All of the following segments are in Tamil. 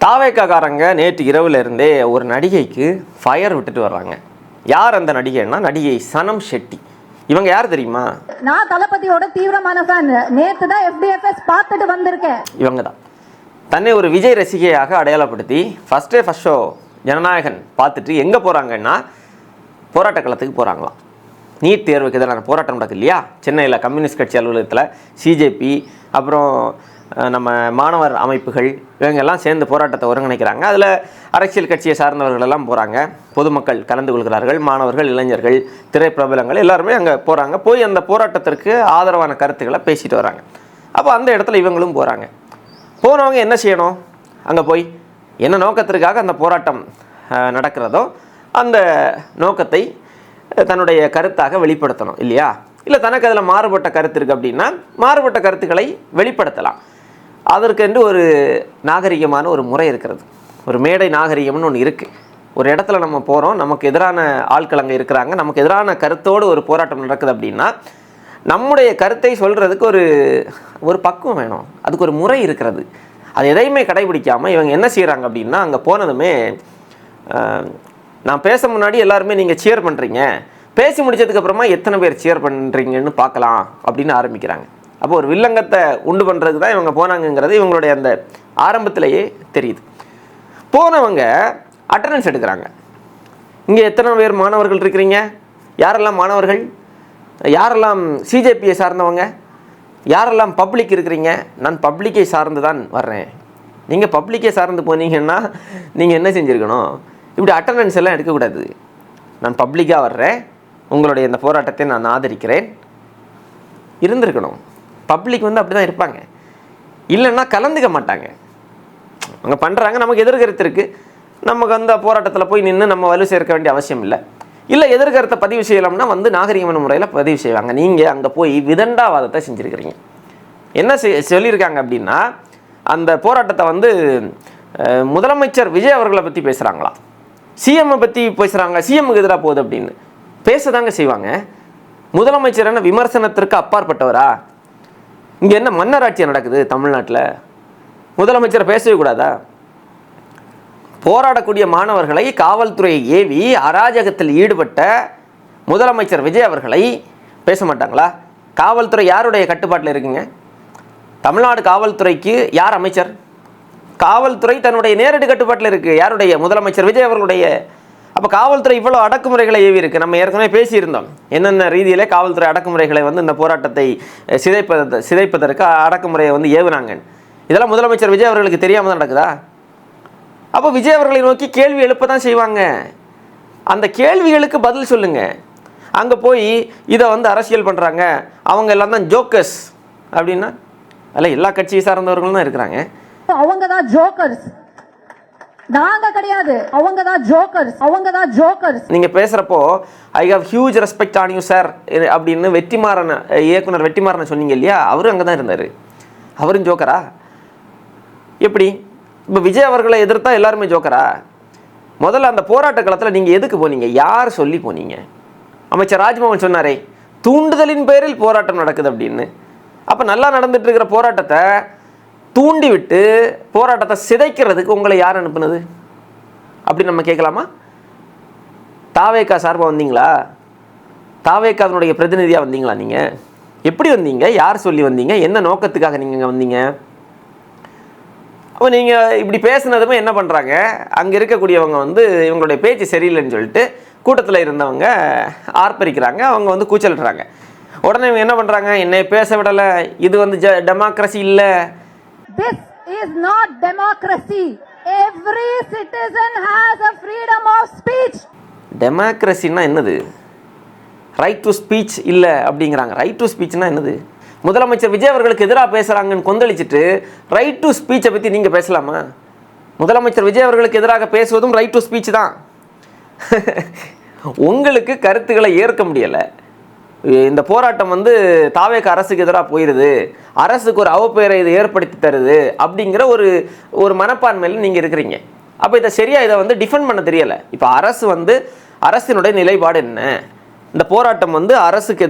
தாவேக்காரங்க நேற்று இரவுல இருந்தே ஒரு நடிகைக்கு ஃபயர் விட்டுட்டு வர்றாங்க. யார் அந்த நடிகைன்னா நடிகை சனம் ஷெட்டி. இவங்க யார் தெரியுமா? நான் தளபதியோட தீவிரமான ஃபேன். நேத்து தான் FDFS பார்த்துட்டு வந்திருக்கேன். இவங்க தான் தன்னை ஒரு விஜய் ரசிகையாக அடையாளப்படுத்தி ஃபர்ஸ்ட் ஷோ ஜனநாயகன் பார்த்துட்டு எங்கே போகிறாங்கன்னா போராட்ட களத்துக்கு போகிறாங்களாம். நீட் தேர்வுக்கு எதிரான போராட்டம் நடக்குது இல்லையா, சென்னையில் கம்யூனிஸ்ட் கட்சி அலுவலகத்தில் சிஜேபி அப்புறம் நம்ம மாணவர் அமைப்புகள் இவங்கெல்லாம் சேர்ந்து போராட்டத்தை ஒருங்கிணைக்கிறாங்க. அதில் அரசியல் கட்சியை சார்ந்தவர்கள் எல்லாம் போகிறாங்க, பொதுமக்கள் கலந்து கொள்கிறார்கள், மாணவர்கள், இளைஞர்கள், திரைப்பிரபலங்கள் எல்லாருமே அங்கே போகிறாங்க. போய் அந்த போராட்டத்திற்கு ஆதரவான கருத்துக்களை பேசிட்டு வராங்க. அப்போ அந்த இடத்துல இவங்களும் போகிறாங்க. போனவங்க என்ன செய்யணும்? அங்கே போய் என்ன நோக்கத்திற்காக அந்த போராட்டம் நடக்கிறதோ அந்த நோக்கத்தை தன்னுடைய கருத்தாக வெளிப்படுத்தணும் இல்லையா? இல்லை தனக்கு அதில் மாறுபட்ட கருத்து இருக்குது அப்படின்னா மாறுபட்ட கருத்துக்களை வெளிப்படுத்தலாம். அதற்கென்று ஒரு நாகரிகமான ஒரு முறை இருக்கிறது, ஒரு மேடை நாகரிகம்னு ஒன்று இருக்குது. ஒரு இடத்துல நம்ம போகிறோம், நமக்கு எதிரான ஆட்கள் அங்கே இருக்கிறாங்க, நமக்கு எதிரான கருத்தோடு ஒரு போராட்டம் நடக்குது அப்படின்னா நம்முடைய கருத்தை சொல்கிறதுக்கு ஒரு பக்குவம் வேணும், அதுக்கு ஒரு முறை இருக்கிறது. அது எதையுமே கடைபிடிக்காமல் இவங்க என்ன செய்கிறாங்க அப்படின்னா அங்கே போனதுமே நான் பேச முன்னாடி எல்லாருமே நீங்கள் சியர் பண்ணுறீங்க, பேசி முடிச்சதுக்கப்புறமா எத்தனை பேர் சியர் பண்ணுறீங்கன்னு பார்க்கலாம் அப்படின்னு ஆரம்பிக்கிறாங்க. அப்போ ஒரு வில்லங்கத்தை உண்டு பண்ணுறதுக்கு தான் இவங்க போனாங்கங்கிறது இவங்களுடைய அந்த ஆரம்பத்திலேயே தெரியுது. போனவங்க அட்டண்டன்ஸ் எடுக்கிறாங்க. இங்கே எத்தனை பேர் மாணவர்கள் இருக்கிறீங்க, யாரெல்லாம் மாணவர்கள், யாரெல்லாம் சிஜேபியை சார்ந்தவங்க, யாரெல்லாம் பப்ளிக் இருக்கிறீங்க? நான் பப்ளிக்கை சார்ந்து தான் வர்றேன். நீங்கள் பப்ளிக்கை சார்ந்து போனீங்கன்னா நீங்கள் என்ன செஞ்சுருக்கணும்? இப்படி அட்டண்டன்ஸ் எல்லாம் எடுக்கக்கூடாது. நான் பப்ளிக்காக வர்றேன், உங்களுடைய இந்த போராட்டத்தை நான் ஆதரிக்கிறேன் இருந்திருக்கணும். பப்ளிக் வந்து அப்படி தான் இருப்பாங்க, இல்லைன்னா கலந்துக்க மாட்டாங்க. அவங்க பண்ணுறாங்க, நமக்கு எதிர்கருத்து இருக்குது, நமக்கு அந்த போராட்டத்தில் போய் நின்று நம்ம வலு சேர்க்க வேண்டிய அவசியம் இல்லை. இல்லை எதிர்கருத்தை பதிவு செய்யலாம்னா வந்து நாகரிகமான முறையில் பதிவு செய்வாங்க. நீங்கள் அங்கே போய் விதண்டாவாதத்தை செஞ்சுருக்கிறீங்க. என்ன சொல்லியிருக்காங்க அப்படின்னா அந்த போராட்டத்தை வந்து முதலமைச்சர் விஜய் அவர்களை பற்றி பேசுகிறாங்களாம், சிஎம்மை பற்றி பேசுகிறாங்க, சிஎம்முக்கு எதிராக போகுது அப்படின்னு பேசதாங்க செய்வாங்க. முதலமைச்சர் என்ன விமர்சனத்திற்கு அப்பாற்பட்டவரா? இங்கே என்ன மன்னராட்சி நடக்குது தமிழ்நாட்டில்? முதலமைச்சரை பேசவே கூடாதா? போராடக்கூடிய மாணவர்களை காவல்துறையை ஏவி அராஜகத்தில் ஈடுபட்ட முதலமைச்சர் விஜய் அவர்களை பேச மாட்டாங்களா? காவல்துறை யாருடைய கட்டுப்பாட்டில் இருக்குங்க? தமிழ்நாடு காவல்துறைக்கு யார் அமைச்சர்? காவல்துறை தன்னுடைய நேரடி கட்டுப்பாட்டில் இருக்குது. யாருடைய? முதலமைச்சர் விஜய் அவர்களுடைய. அப்போ காவல்துறை இவ்வளோ அடக்குமுறைகளை ஏவி இருக்குது. நம்ம ஏற்கனவே பேசியிருந்தோம் என்னென்ன ரீதியிலே காவல்துறை அடக்குமுறைகளை வந்து இந்த போராட்டத்தை சிதைப்பதற்கு அடக்குமுறையை வந்து ஏவுனாங்க. இதெல்லாம் முதலமைச்சர் விஜய் அவர்களுக்கு தெரியாமல் தான் நடக்குதா? அப்போ விஜய் அவர்களை நோக்கி கேள்வி எழுப்ப தான் செய்வாங்க. அந்த கேள்விகளுக்கு பதில் சொல்லுங்க. அங்கே போய் இதை வந்து அரசியல் பண்ணுறாங்க, அவங்க எல்லாம் தான் ஜோக்கர்ஸ் அப்படின்னா அதில் எல்லா கட்சியை சார்ந்தவர்களும் தான் இருக்கிறாங்க. அவங்க தான் ஜோக்கர்ஸ், நாங்க கிடையாது. அவங்க தான் ஜோக்கர்ஸ், அவங்க தான் ஜோக்கர்ஸ். நீங்க பேசுறப்போ I have huge respect on you sir அப்படின்னு இயக்குனர் வெற்றிமாறனை சொன்னீங்க இல்லையா, அவரும் அங்கே தான் இருந்தார். அவரும் ஜோக்கரா? எப்படி? இப்போ விஜய் அவர்களை எதிர்த்தா எல்லாருமே ஜோக்கரா? முதல்ல அந்த போராட்ட காலத்தில் நீங்கள் எதுக்கு போனீங்க? யார் சொல்லி போனீங்க? அமைச்சர் ராஜ்மோகன் சொன்னாரே தூண்டுதலின் பேரில் போராட்டம் நடக்குது அப்படின்னு. அப்போ நல்லா நடந்துட்டு இருக்கிற போராட்டத்தை தூண்டி விட்டு போராட்டத்தை சிதைக்கிறதுக்கு உங்களை யார் அனுப்புனது அப்படி நம்ம கேட்கலாமா? தாவேக்கா சார்பாக வந்தீங்களா? தாவேக்காவினுடைய பிரதிநிதியாக வந்தீங்களா? நீங்கள் எப்படி வந்தீங்க? யார் சொல்லி வந்தீங்க? என்ன நோக்கத்துக்காக நீங்கள் இங்கே வந்தீங்க? அப்போ நீங்கள் இப்படி பேசுனதுமே என்ன பண்ணுறாங்க, அங்கே இருக்கக்கூடியவங்க வந்து இவங்களுடைய பேச்சு சரியில்லைன்னு சொல்லிட்டு கூட்டத்தில் இருந்தவங்க ஆர்ப்பரிக்கிறாங்க, அவங்க வந்து கூச்சலிடுறாங்க. உடனே இவங்க என்ன பண்ணுறாங்க, என்னை பேச விடலை, இது வந்து டெமோக்ரஸி இல்லை. This is not democracy. Every citizen has a freedom of speech. டெமோக்ரஸின்னா என்னது? ரைட் டு ஸ்பீச் இல்லை அப்படிங்கிறாங்க. ரைட் டு ஸ்பீச்னா என்னது? முதலமைச்சர் விஜய் அவர்களுக்கு எதிராக பேசுகிறாங்கன்னு கொந்தளிச்சுட்டு ரைட் டு ஸ்பீச்சை பற்றி நீங்கள் பேசலாமா? முதலமைச்சர் விஜய் அவர்களுக்கு எதிராக பேசுவதும் ரைட் டு ஸ்பீச் தான். உங்களுக்கு கருத்துக்களை ஏற்க முடியலை, இந்த போராட்டம் வந்து தாவேக அரசுக்கு எதிராக போயிடுது, அரசுக்கு ஒரு அவப்பெயரை இது ஏற்படுத்தி தருது அப்படிங்கிற ஒரு மனப்பான்மையில் நீங்கள் இருக்கிறீங்க. அப்போ இதை சரியாக இதை வந்து டிஃபெண்ட் பண்ண தெரியலை. இப்போ அரசினுடைய நிலைப்பாடு என்ன? இந்த போராட்டம் வந்து அரசுக்கு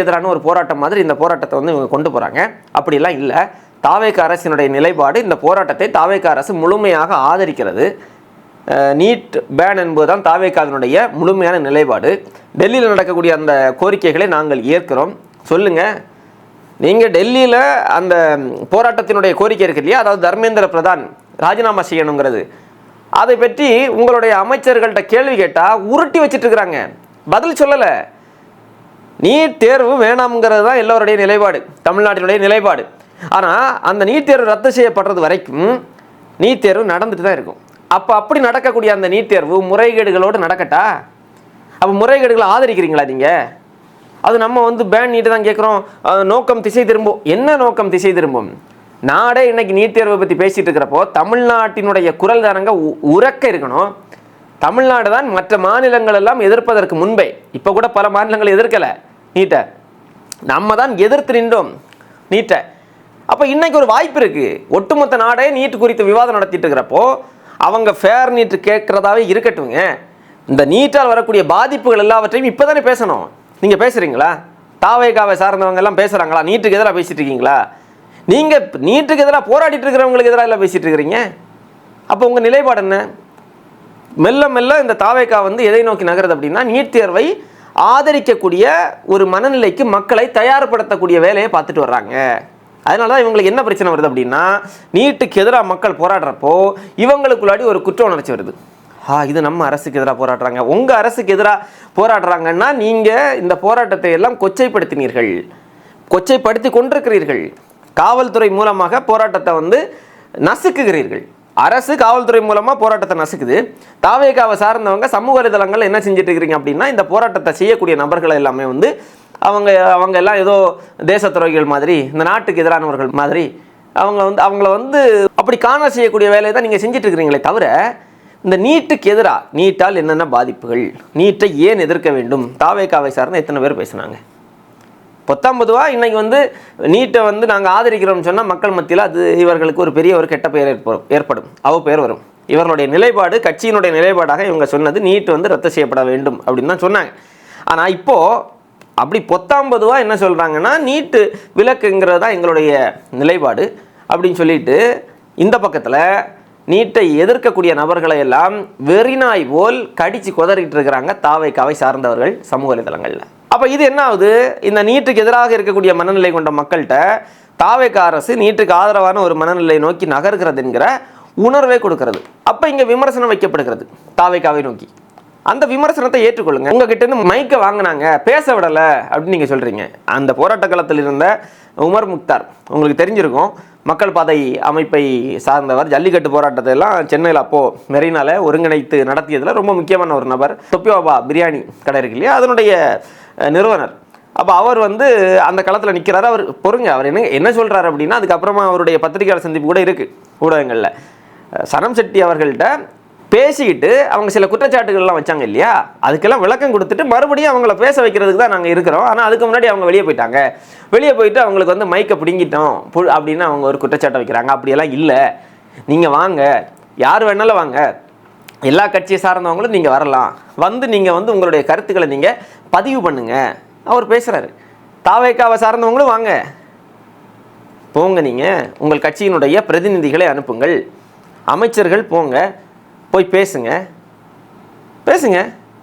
எதிரான ஒரு போராட்டம் மாதிரி இந்த போராட்டத்தை வந்து இவங்க கொண்டு போகிறாங்க. அப்படிலாம் இல்லை, தாவேக அரசினுடைய நிலைப்பாடு, இந்த போராட்டத்தை தாவேக அரசு முழுமையாக ஆதரிக்கிறது. நீட் பேன் என்பதுதான் தாவேகாவினுடைய முழுமையான நிலைப்பாடு. டெல்லியில் நடக்கக்கூடிய அந்த கோரிக்கைகளை நாங்கள் ஏற்கிறோம். சொல்லுங்கள், நீங்கள் டெல்லியில் அந்த போராட்டத்தினுடைய கோரிக்கை இருக்கு இல்லையா, அதாவது தர்மேந்திர பிரதான் ராஜினாமா செய்யணுங்கிறது, அதை பற்றி உங்களுடைய அமைச்சர்கள்ட்ட கேள்வி கேட்டால் உருட்டி வச்சுட்டு இருக்கிறாங்க, பதில் சொல்லலை. நீட் தேர்வு வேணாம்ங்கிறது தான் எல்லோருடைய நிலைப்பாடு, தமிழ்நாட்டினுடைய நிலைப்பாடு. ஆனால் அந்த நீட் தேர்வு ரத்து செய்யப்படுறது வரைக்கும் நீட் தேர்வு நடந்துட்டு தான் இருக்கும். அப்போ அப்படி நடக்கக்கூடிய அந்த நீட் தேர்வு முறைகேடுகளோடு நடக்கட்டா? அப்போ முறைகேடுகளை ஆதரிக்கிறீங்களா நீங்கள்? அது நம்ம பேன் நீட்டு தான் கேட்குறோம். நோக்கம் திசை திரும்பும். என்ன நோக்கம் திசை திரும்பும்? நாடே இன்னைக்கு நீட் தேர்வை பற்றி பேசிகிட்டு இருக்கிறப்போ தமிழ்நாட்டினுடைய குரல் தானங்க உறக்க இருக்கணும். தமிழ்நாடு தான் மற்ற மாநிலங்கள் எல்லாம் எதிர்ப்பதற்கு முன்பே, இப்போ கூட பல மாநிலங்கள் எதிர்க்கலை நீட்டை, நம்ம தான் எதிர்த்து நின்றோம் நீட்டை. அப்போ இன்னைக்கு ஒரு வாய்ப்பு இருக்குது. ஒட்டுமொத்த நாடே நீட் குறித்து விவாதம் நடத்திட்டு இருக்கிறப்போ அவங்க ஃபேர் நீட் கேட்குறதாவே இருக்கட்டுங்க. இந்த நீட்டால் வரக்கூடிய பாதிப்புகள் எல்லாவற்றையும் இப்போ தானே பேசணும். நீங்கள் பேசுகிறீங்களா? தாவேகாவை சார்ந்தவங்க எல்லாம் பேசுகிறாங்களா? நீட்டுக்கு எதிராக பேசிகிட்டு இருக்கீங்களா? நீங்கள் நீட்டுக்கு எதிராக போராடிட்டு இருக்கிறவங்களுக்கு எதிராக எல்லாம் பேசிகிட்டு இருக்கிறீங்க. அப்போ உங்கள் நிலைப்பாடு என்ன? மெல்ல மெல்ல இந்த தாவேகா எதை நோக்கி நகருது அப்படின்னா, நீட் தேர்வை ஆதரிக்கக்கூடிய ஒரு மனநிலைக்கு மக்களை தயார்படுத்தக்கூடிய வேலையை பார்த்துட்டு வர்றாங்க. அதனால தான் இவங்களுக்கு என்ன பிரச்சனை வருது அப்படின்னா, நீட்டுக்கு எதிராக மக்கள் போராடுறப்போ இவங்களுக்குள்ளாடி ஒரு குற்ற உணர்ச்சி வருது. இது நம்ம அரசுக்கு எதிராக போராடுறாங்க. உங்கள் அரசுக்கு எதிராக போராடுறாங்கன்னா நீங்கள் இந்த போராட்டத்தை எல்லாம் கொச்சைப்படுத்தினீர்கள், கொச்சைப்படுத்தி கொண்டிருக்கிறீர்கள். காவல்துறை மூலமாக போராட்டத்தை நசுக்குகிறீர்கள். அரசு காவல்துறை மூலமாக போராட்டத்தை நசுக்குது. தாவேகாவை சார்ந்தவங்க சமூக வலைதளங்கள் என்ன செஞ்சுட்டு இருக்கிறீங்க அப்படின்னா, இந்த போராட்டத்தை செய்யக்கூடிய நபர்களை எல்லாமே அவங்க எல்லாம் ஏதோ தேச துரோகிகள் மாதிரி, இந்த நாட்டுக்கு எதிரானவர்கள் மாதிரி அவங்கள அப்படி காண செய்யக்கூடிய வேலையை தான் நீங்கள் செஞ்சுட்டு இருக்கிறீங்களே தவிர, இந்த நீட்டுக்கு எதிராக, நீட்டால் என்னென்ன பாதிப்புகள், நீட்டை ஏன் எதிர்க்க வேண்டும், தாவேகாவை சார்ந்த எத்தனை பேர் பேசுனாங்க? பொத்தாம்பதுவாக இன்னைக்கு நீட்டை நாங்கள் ஆதரிக்கிறோம்னு சொன்னால் மக்கள் மத்தியில் அது இவர்களுக்கு ஒரு பெரிய ஒரு கெட்ட பெயர் ஏற்படும், பெயர் வரும். இவர்களுடைய நிலைப்பாடு, கட்சியினுடைய நிலைப்பாடாக இவங்க சொன்னது நீட் ரத்து செய்யப்பட வேண்டும் அப்படின்னு தான் சொன்னாங்க. ஆனால் இப்போது அப்படி பொத்தாம்பதுவாக என்ன சொல்கிறாங்கன்னா, நீட்டு விலக்குங்கிறது தான் எங்களுடைய நிலைப்பாடு அப்படின்னு சொல்லிட்டு இந்த பக்கத்தில் நீட்டை எதிர்க்கக்கூடிய நபர்களை எல்லாம் வெறிநாய் போல் கடிச்சு கொதறிட்டு இருக்கிறாங்க தாவேகாவை சார்ந்தவர்கள் சமூக வலைதளங்களில். அப்போ இது என்ன ஆகுது? இந்த நீட்டுக்கு எதிராக இருக்கக்கூடிய மனநிலை கொண்ட மக்கள்கிட்ட தாவேகா அரசு நீட்டுக்கு ஆதரவான ஒரு மனநிலை நோக்கி நகர்கிறது என்கிற உணர்வை கொடுக்கிறது. அப்போ இங்கே விமர்சனம் வைக்கப்படுகிறது தாவேகாவை நோக்கி. அந்த விமர்சனத்தை ஏற்றுக்கொள்ளுங்க. உங்ககிட்ட இருந்து மைக்கை வாங்கினாங்க, பேச விடலை அப்படின்னு நீங்கள் சொல்கிறீங்க. அந்த போராட்ட காலத்தில் இருந்த உமர் முக்தார் உங்களுக்கு தெரிஞ்சிருக்கும், மக்கள் பாதை அமைப்பை சார்ந்தவர். ஜல்லிக்கட்டு போராட்டத்தை எல்லாம் சென்னையில் அப்போது மெரினால ஒருங்கிணைத்து நடத்தியதில் ரொம்ப முக்கியமான ஒரு நபர். தொப்பியோபா பிரியாணி கடை இருக்கு இல்லையா, அதனுடைய நிறுவனர். அப்போ அவர் அந்த களத்தில் நிற்கிறாரு. அவர் பொறுங்க, அவர் என்ன சொல்கிறாரு அப்படின்னா, அதுக்கப்புறமா அவருடைய பத்திரிகையாளர் சந்திப்பு கூட இருக்குது ஊடகங்களில். சனம் செட்டி அவர்கள்ட்ட பேசிக்கிட்டு அவங்க சில குற்றச்சாட்டுகள்லாம் வச்சாங்க இல்லையா, அதுக்கெல்லாம் விளக்கம் கொடுத்துட்டு மறுபடியும் அவங்கள பேச வைக்கிறதுக்கு தான் நாங்கள் இருக்கிறோம். ஆனால் அதுக்கு முன்னாடி அவங்க வெளியே போயிட்டாங்க. வெளியே போயிட்டு அவங்களுக்கு மைக்கை பிடுங்கிட்டோம் அப்படின்னு அவங்க ஒரு குற்றச்சாட்டை வைக்கிறாங்க. அப்படியெல்லாம் இல்லை, நீங்கள் வாங்க, யார் வேணாலும் வாங்க, எல்லா கட்சியை சார்ந்தவங்களும் நீங்கள் வரலாம், நீங்கள் உங்களுடைய கருத்துக்களை நீங்கள் பதிவு பண்ணுங்க அவர் பேசுகிறாரு. தாவேகாவை சார்ந்தவங்களும் வாங்க, போங்க, நீங்கள் உங்கள் கட்சியினுடைய பிரதிநிதிகளை அனுப்புங்கள், அமைச்சர்கள் போங்க, போய் பேசுங்க,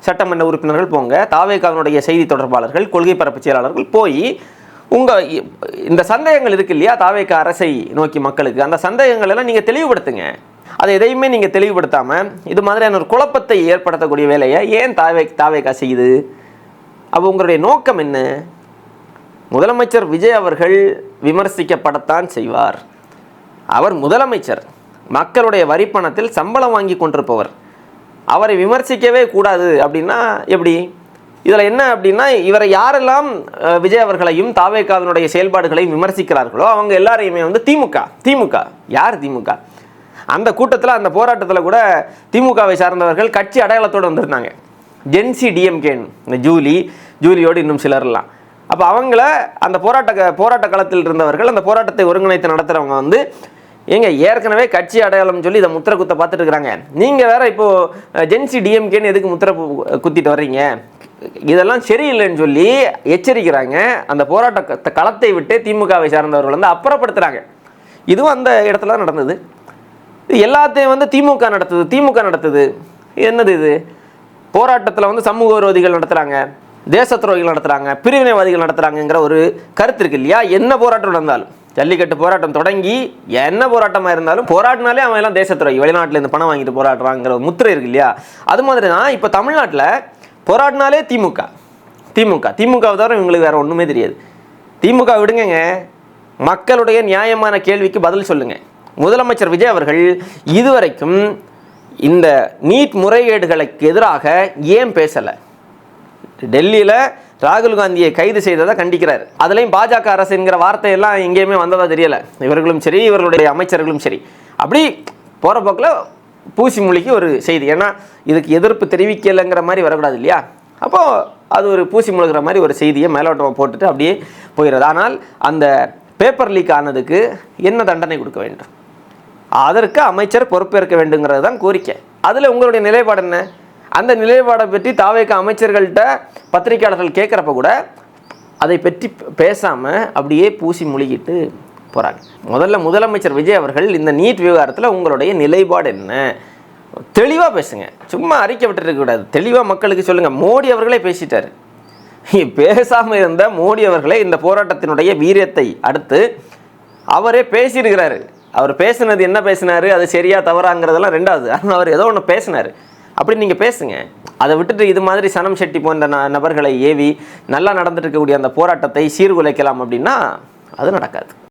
சட்டமன்ற உறுப்பினர்கள் போங்க, தாவேகாவினுடைய செய்தி தொடர்பாளர்கள், கொள்கை பரப்பு செயலாளர்கள் போய் உங்கள் இந்த சந்தேகங்கள் இருக்கு இல்லையா தாவேகா அரசை நோக்கி மக்களுக்கு, அந்த சந்தேகங்கள் எல்லாம் நீங்கள் தெளிவுபடுத்துங்க. அதை எதையுமே நீங்கள் தெளிவுபடுத்தாமல் இது மாதிரியான ஒரு குழப்பத்தை ஏற்படுத்தக்கூடிய வேலையை ஏன் தாவேகா செய்யுது? அப்போ உங்களுடைய நோக்கம் என்ன? முதலமைச்சர் விஜய் அவர்கள் விமர்சிக்கப்படத்தான் செய்வார். அவர் முதலமைச்சர், மக்களுடைய வரிப்பணத்தில் சம்பளம் வாங்கி கொண்டிருப்பவர். அவரை விமர்சிக்கவே கூடாது அப்படின்னா எப்படி? இதில் என்ன அப்படின்னா, இவரை யாரெல்லாம் விஜய் அவர்களையும் தாவேகாவினுடைய செயல்பாடுகளையும் விமர்சிக்கிறார்களோ அவங்க எல்லாரையுமே திமுக யார்? திமுக அந்த கூட்டத்தில், அந்த போராட்டத்தில் கூட திமுகவை சார்ந்தவர்கள் கட்சி அடையாளத்தோடு வந்திருந்தாங்க. ஜென்சி டிஎம்கேன்னு, இந்த ஜூலியோடு இன்னும் சிலர்லாம். அப்போ அவங்கள அந்த போராட்ட களத்தில் இருந்தவர்கள், அந்த போராட்டத்தை ஒருங்கிணைத்து நடத்துகிறவங்க ஏங்க ஏற்கனவே கட்சி அடையாளம் சொல்லி இதை முத்திரை குத்த பார்த்துட்டு இருக்கிறாங்க, நீங்கள் வேற இப்போது ஜென்சி டிஎம்கேன்னு எதுக்கு முத்திரை குத்திட்டு வர்றீங்க, இதெல்லாம் சரியில்லைன்னு சொல்லி எச்சரிக்கிறாங்க. அந்த போராட்ட களத்தை விட்டு திமுகவை சார்ந்தவர்கள் அப்புறப்படுத்துகிறாங்க. இதுவும் அந்த இடத்துல நடந்தது. இது எல்லாத்தையும் வந்து திமுக நடத்துது. என்னது இது? போராட்டத்தில் வந்து சமூக விரோதிகள் நடத்துகிறாங்க, தேச துரோகிகள் நடத்துகிறாங்க, பிரிவினைவாதிகள் நடத்துகிறாங்கங்கிற ஒரு கருத்து இருக்கு இல்லையா? என்ன போராட்டம் நடந்தாலும், ஜல்லிக்கட்டு போராட்டம் தொடங்கி என்ன போராட்டமாக இருந்தாலும் போராட்டினாலே அவன் எல்லாம் தேச துரோகி, வெளிநாட்டிலேருந்து பணம் வாங்கிட்டு போராடுறாங்கிற ஒரு முத்திரை இருக்கு இல்லையா? அது மாதிரி தான் இப்போ தமிழ்நாட்டில் போராட்டினாலே திமுகவை தவிர இவங்களுக்கு வேறு ஒன்றுமே தெரியாது. திமுக விடுங்க, மக்களுடைய நியாயமான கேள்விக்கு பதில் சொல்லுங்க. முதலமைச்சர் விஜய் அவர்கள் இதுவரைக்கும் இந்த நீட் முறைகேடுகளுக்கு எதிராக ஏன் பேசலை? டெல்லியில் ராகுல் காந்தியை கைது செய்ததை கண்டிக்கிறார். அதுலேயும் பாஜக அரசுங்கிற வார்த்தையெல்லாம் எங்கேயுமே வந்ததா தெரியலை. இவர்களும் சரி, இவர்களுடைய அமைச்சர்களும் சரி, அப்படி போகிற போக்கில் பூசி மொழிக்கு ஒரு செய்தி. ஏன்னா இதுக்கு எதிர்ப்பு தெரிவிக்கலைங்கிற மாதிரி வரக்கூடாது இல்லையா? அப்போது அது ஒரு பூசி முழுகிற மாதிரி ஒரு செய்தியை மேலோட்டமாக போட்டுட்டு அப்படியே போயிடுறது. ஆனால் அந்த பேப்பர் லீக் ஆனதுக்கு என்ன தண்டனை கொடுக்க வேண்டும், அதற்கு அமைச்சர் பொறுப்பேற்க வேண்டுங்கிறது தான் கோரிக்கை. அதில் உங்களுடைய நிலைப்பாடு என்ன? அந்த நிலைப்பாடை பற்றி தாவேக அமைச்சர்கள்ட்ட பத்திரிகையாளர்கள் கேட்குறப்ப கூட அதை பற்றி பேசாமல் அப்படியே பூசி முழுகிட்டு போகிறாங்க. முதல்ல முதலமைச்சர் விஜய் அவர்கள் இந்த நீட் விவகாரத்தில் உங்களுடைய நிலைப்பாடு என்ன? தெளிவாக பேசுங்க, சும்மா அறிக்கை விட்டுட்டு இருக்கக்கூடாது. தெளிவாக மக்களுக்கு சொல்லுங்கள். மோடி அவர்களே பேசிட்டார். பேசாமல் இருந்த மோடி அவர்களே இந்த போராட்டத்தினுடைய வீரியத்தை அடுத்து அவரே பேசியிருக்கிறாரு. அவர் பேசுனது என்ன பேசினார், அது சரியா தவறாங்கிறதெல்லாம் ரெண்டாவது. ஆனால் அவர் ஏதோ ஒன்று பேசினார். அப்படி நீங்கள் பேசுங்க. அதை விட்டுட்டு இது மாதிரி சனம் ஷெட்டி போன்ற நபர்களை ஏவி நல்லா நடந்துட்டு இருக்கக்கூடிய அந்த போராட்டத்தை சீர்குலைக்கலாம் அப்படின்னா அது நடக்காது.